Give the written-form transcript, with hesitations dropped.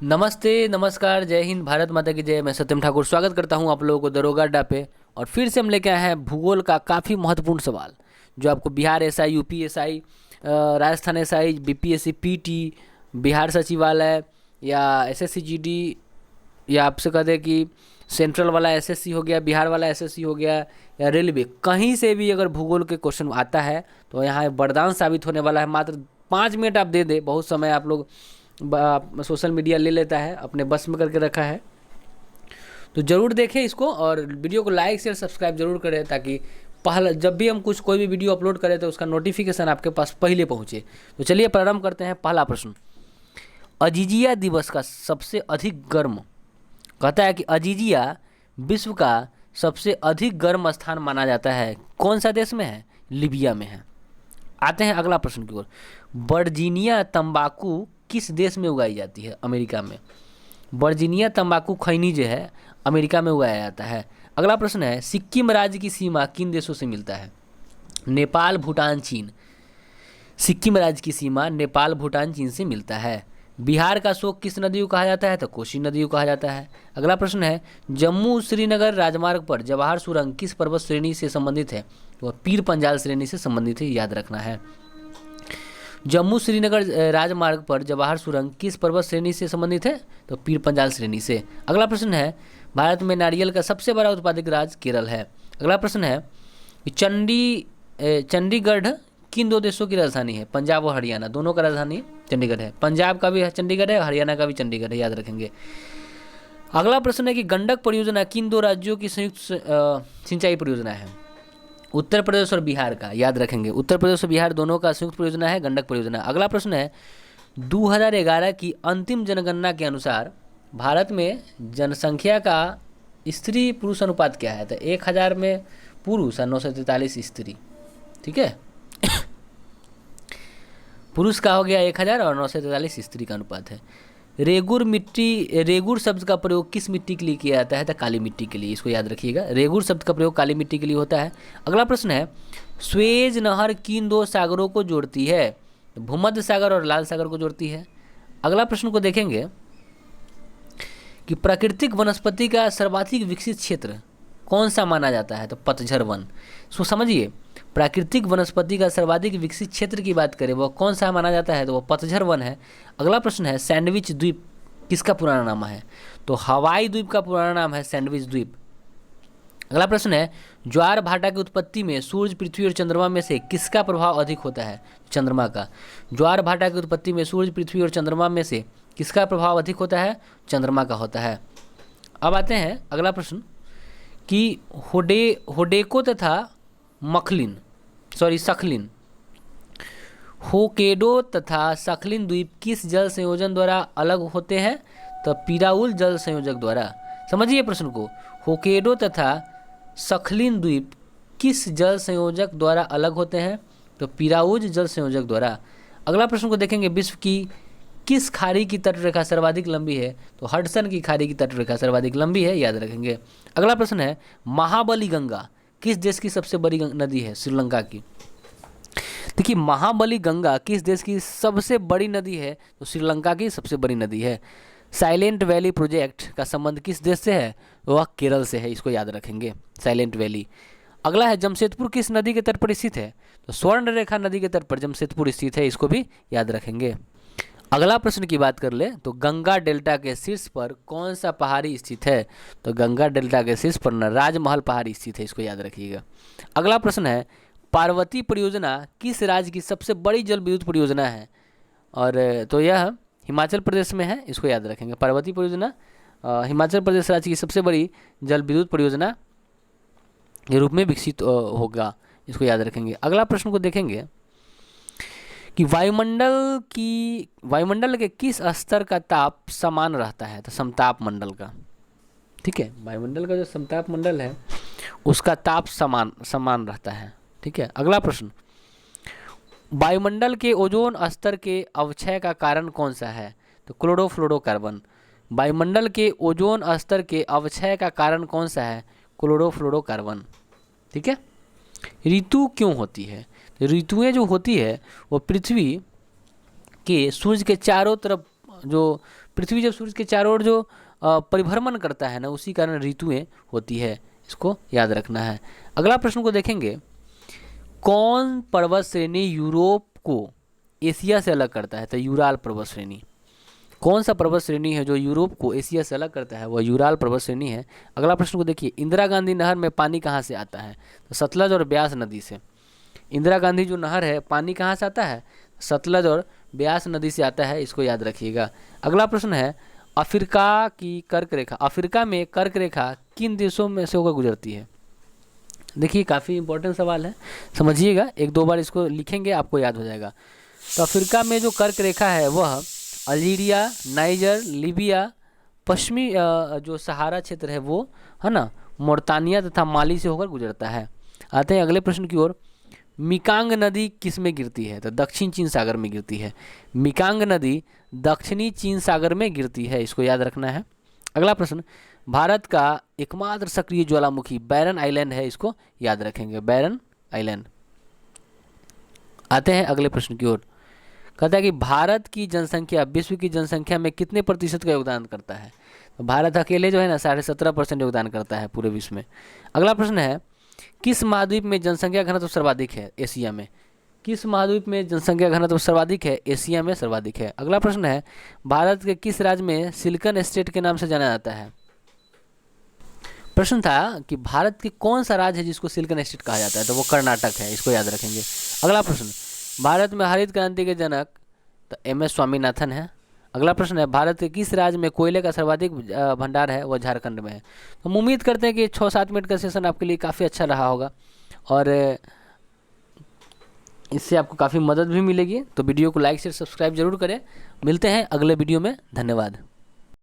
नमस्ते, नमस्कार, जय हिंद, भारत माता की जय। मैं सत्यम ठाकुर स्वागत करता हूं आप लोगों को दरोगा अड्डा पे। और फिर से हम लेके आए हैं भूगोल का काफ़ी महत्वपूर्ण सवाल, जो आपको Bihar SI, UP SI, Rajasthan SI, BPSC, PT, Bihar सचिवालय या एसएससी जीडी, या आपसे कह दें कि सेंट्रल वाला एसएससी हो गया, बिहार वाला एसएससी हो गया, या रेलवे, कहीं से भी अगर भूगोल के क्वेश्चन आता है तो यहाँ वरदान साबित होने वाला है। मात्र 5 मिनट आप दे दें, बहुत समय आप लोग सोशल मीडिया ले लेता है, अपने बस में करके रखा है, तो ज़रूर देखें इसको और वीडियो को लाइक शेयर सब्सक्राइब जरूर करें, ताकि पहले जब भी हम कोई भी वीडियो अपलोड करें तो उसका नोटिफिकेशन आपके पास पहले पहुंचे। तो चलिए प्रारंभ करते हैं। पहला प्रश्न, अजीजिया दिवस का सबसे अधिक गर्म, कहता है कि अजीजिया विश्व का सबसे अधिक गर्म स्थान माना जाता है, कौन सा देश में है? लीबिया में है। आते हैं अगला प्रश्न की ओर। वर्जीनिया तंबाकू किस देश में उगाई जाती है? अमेरिका में। वर्जीनिया तंबाकू खैनी जो है अमेरिका में उगाया जाता है। अगला प्रश्न है, सिक्किम राज्य की सीमा किन देशों से मिलता है? नेपाल, भूटान, चीन। सिक्किम राज्य की सीमा नेपाल, भूटान, चीन से मिलता है। बिहार का शोक किस नदी को कहा जाता है? तो कोसी नदी को कहा जाता है। अगला प्रश्न है, जम्मू श्रीनगर राजमार्ग पर जवाहर सुरंग किस पर्वत श्रेणी से संबंधित है? तो पीर पंजाल श्रेणी से संबंधित है, याद रखना है। जम्मू श्रीनगर राजमार्ग पर जवाहर सुरंग किस पर्वत श्रेणी से संबंधित है? तो पीर पंजाल श्रेणी से। अगला प्रश्न है, भारत में नारियल का सबसे बड़ा उत्पादक राज्य केरल है। अगला प्रश्न है, चंडीगढ़ किन दो देशों की राजधानी है? पंजाब और हरियाणा, दोनों का राजधानी चंडीगढ़ है। पंजाब का भी चंडीगढ़ है, हरियाणा का भी चंडीगढ़ है, याद रखेंगे। अगला प्रश्न है कि गंडक परियोजना किन दो राज्यों की संयुक्त सिंचाई परियोजना है? उत्तर प्रदेश और बिहार का, याद रखेंगे। उत्तर प्रदेश और बिहार दोनों का संयुक्त परियोजना है गंडक परियोजना। अगला प्रश्न है, 2011 की अंतिम जनगणना के अनुसार भारत में जनसंख्या का स्त्री पुरुष अनुपात क्या है? तो 1000 में पुरुष और 943 स्त्री, ठीक है। पुरुष का हो गया 1000 और 943 स्त्री का अनुपात है। रेगुर शब्द का प्रयोग किस मिट्टी के लिए किया जाता है? तो काली मिट्टी के लिए, इसको याद रखिएगा। रेगुर शब्द का प्रयोग काली मिट्टी के लिए होता है। अगला प्रश्न है, स्वेज नहर किन दो सागरों को जोड़ती है? भूमध्य सागर और लाल सागर को जोड़ती है। अगला प्रश्न को देखेंगे कि प्राकृतिक वनस्पति का सर्वाधिक विकसित क्षेत्र कौन सा माना जाता है? तो पतझड़ वन। सो समझिए, प्राकृतिक वनस्पति का सर्वाधिक विकसित क्षेत्र की बात करें वो कौन सा माना जाता है? तो वो पतझड़ वन है। अगला प्रश्न है, सैंडविच द्वीप किसका पुराना नाम है? तो हवाई द्वीप का पुराना नाम है सैंडविच द्वीप। अगला प्रश्न है, ज्वार भाटा की उत्पत्ति में सूर्य, पृथ्वी और चंद्रमा में से किसका प्रभाव अधिक होता है? चंद्रमा का। ज्वार भाटा की उत्पत्ति में सूर्य, पृथ्वी और चंद्रमा में से किसका प्रभाव अधिक होता है? चंद्रमा का होता है। अब आते हैं अगला प्रश्न कि होडेको तथा सखलिन, होकेडो तथा सखलिन द्वीप किस जल संयोजन द्वारा अलग होते हैं? तो पिराउल जल संयोजक द्वारा। समझिए प्रश्न को, होकेडो तथा सखलिन द्वीप किस जल संयोजक द्वारा अलग होते हैं? तो पिराउल जल संयोजक द्वारा। अगला प्रश्न को देखेंगे, विश्व की किस खाड़ी की तटरेखा सर्वाधिक लंबी है? तो हडसन की खाड़ी की तटरेखा सर्वाधिक लंबी है, याद रखेंगे। अगला प्रश्न है, महाबली गंगा किस देश की सबसे बड़ी नदी है? श्रीलंका की। देखिए, महाबली गंगा किस देश की सबसे बड़ी नदी है? तो श्रीलंका की सबसे बड़ी नदी है। साइलेंट वैली प्रोजेक्ट का संबंध किस देश से है? वह केरल से है, इसको याद रखेंगे, साइलेंट वैली। अगला है, जमशेदपुर किस नदी के तट पर स्थित है? तो स्वर्ण रेखा नदी के तट पर जमशेदपुर स्थित है, इसको भी याद रखेंगे। अगला प्रश्न की बात कर ले तो गंगा डेल्टा के शीर्ष पर कौन सा पहाड़ी स्थित है? तो गंगा डेल्टा के शीर्ष पर न राजमहल पहाड़ी स्थित है, इसको याद रखिएगा। अगला प्रश्न है, पार्वती परियोजना किस राज्य की सबसे बड़ी जल विद्युत परियोजना है? और तो यह हिमाचल प्रदेश में है, इसको याद रखेंगे। पार्वती परियोजना हिमाचल प्रदेश राज्य की सबसे बड़ी जल विद्युत परियोजना के रूप में विकसित होगा, इसको याद रखेंगे। अगला प्रश्न को देखेंगे कि वायुमंडल के किस स्तर का ताप समान रहता है? तो समताप मंडल का, ठीक है। वायुमंडल का जो समताप मंडल है उसका ताप समान रहता है, ठीक है। अगला प्रश्न, वायुमंडल के ओजोन स्तर के अवक्षय का कारण कौन सा है? तो क्लोरोफ्लोरोकार्बन। वायुमंडल के ओजोन स्तर के अवक्षय का कारण कौन सा है? क्लोरोफ्लोरोकार्बन, ठीक है। ऋतु क्यों होती है? ऋतुएं जो होती है वो पृथ्वी के सूर्य के चारों तरफ जो पृथ्वी जब सूरज के चारों ओर जो परिभ्रमण करता है ना, उसी कारण ऋतुएं होती है, इसको याद रखना है। अगला प्रश्न को देखेंगे, कौन पर्वत श्रेणी यूरोप को एशिया से अलग करता है? तो यूराल पर्वत श्रेणी। कौन सा पर्वत श्रेणी है जो यूरोप को एशिया से अलग करता है? वह यूराल पर्वत श्रेणी है। अगला प्रश्न को देखिए, इंदिरा गांधी नहर में पानी कहाँ से आता है? तो सतलज और ब्यास नदी से। इंदिरा गांधी जो नहर है, पानी कहाँ से आता है? सतलज और ब्यास नदी से आता है, इसको याद रखिएगा। अगला प्रश्न है, अफ्रीका की कर्क रेखा, अफ्रीका में कर्क रेखा किन देशों में से होकर गुजरती है? देखिए काफ़ी इंपॉर्टेंट सवाल है, समझिएगा, एक दो बार इसको लिखेंगे आपको याद हो जाएगा। तो अफ्रीका में जो कर्क रेखा है वह अल्जीरिया, नाइजर, लीबिया, पश्चिमी जो सहारा क्षेत्र है वो है ना, मोरतानिया तथा माली से होकर गुजरता है। आते हैं अगले प्रश्न की ओर, मिकांग नदी किस में गिरती है? तो दक्षिण चीन सागर में गिरती है। मिकांग नदी दक्षिणी चीन सागर में गिरती है, इसको याद रखना है। अगला प्रश्न, भारत का एकमात्र सक्रिय ज्वालामुखी बैरन आइलैंड है, इसको याद रखेंगे, बैरन आइलैंड। आते हैं अगले प्रश्न की ओर, कहता है कि भारत की जनसंख्या विश्व की जनसंख्या में कितने प्रतिशत का योगदान करता है? तो भारत अकेले जो है ना 17.5% योगदान करता है पूरे विश्व में। अगला प्रश्न है, किस महाद्वीप में जनसंख्या घनत्व सर्वाधिक है? एशिया में। किस महाद्वीप में जनसंख्या घनत्व सर्वाधिक है? एशिया में सर्वाधिक है। अगला प्रश्न है, भारत के किस राज्य में सिलिकन स्टेट के नाम से जाना जाता है? प्रश्न था कि भारत के कौन सा राज्य है जिसको सिलिकन स्टेट कहा जाता है? तो वो कर्नाटक है, इसको याद रखेंगे। अगला प्रश्न, भारत में हरित क्रांति के जनक तो MS स्वामीनाथन है। अगला प्रश्न है, भारत के किस राज्य में कोयले का सर्वाधिक भंडार है? वह झारखंड में है। तो हम उम्मीद करते हैं कि 6-7 मिनट का सेशन आपके लिए काफ़ी अच्छा रहा होगा और इससे आपको काफ़ी मदद भी मिलेगी। तो वीडियो को लाइक शेयर सब्सक्राइब जरूर करें। मिलते हैं अगले वीडियो में, धन्यवाद।